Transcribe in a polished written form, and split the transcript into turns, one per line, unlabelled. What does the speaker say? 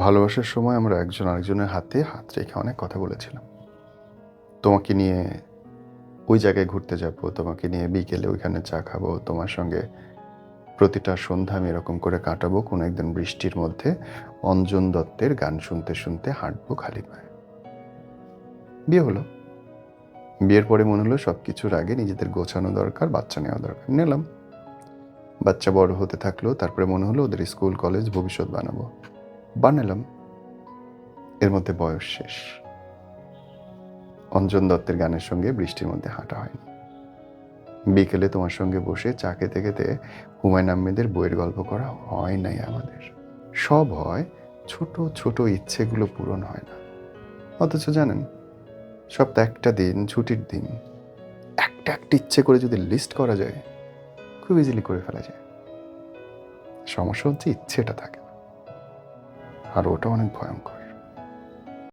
ভালোবাসার সময় আমরা একজন আরেকজনের হাতে হাত রেখে অনেক কথা বলেছিলাম। তোমাকে নিয়ে ওই জায়গায় ঘুরতে যাব, তোমাকে নিয়ে বিকেলে ওইখানে চা খাবো, তোমার সঙ্গে প্রতিটা সন্ধ্যা আমি এরকম করে কাটাবো, কোনো একদিন বৃষ্টির মধ্যে অঞ্জন দত্তের গান শুনতে শুনতে হাঁটবো খালি পায়ে। বিয়ে হলো। বিয়ের পরে মনে হলো সব কিছুর আগে নিজেদের গোছানো দরকার, বাচ্চা নেওয়া দরকার। নিলাম। বাচ্চা বড় হতে থাকলো, তারপরে মনে হলো ওদের স্কুল কলেজ ভবিষ্যৎ বানালাম। এর মধ্যে বয়স শেষ। অঞ্জন দত্তের গানের সঙ্গে বৃষ্টির মধ্যে হাঁটা হয়নি। বিকেলে তোমার সঙ্গে বসে চা খেতে খেতে হুমায়ুন আহমেদের বইয়ের গল্প করা হয় নাই আমাদের। সব হয়, ছোট ছোট ইচ্ছেগুলো পূরণ হয় না। অথচ জানেন, সপ্তাহে একটা দিন ছুটির দিন একটা ইচ্ছে করে যদি লিস্ট করা যায়, খুব ইজিলি করে ফেলা যায়। সমস্যা হচ্ছে ইচ্ছেটা থাকে না, আর ওটা অনেক ভয়ঙ্কর।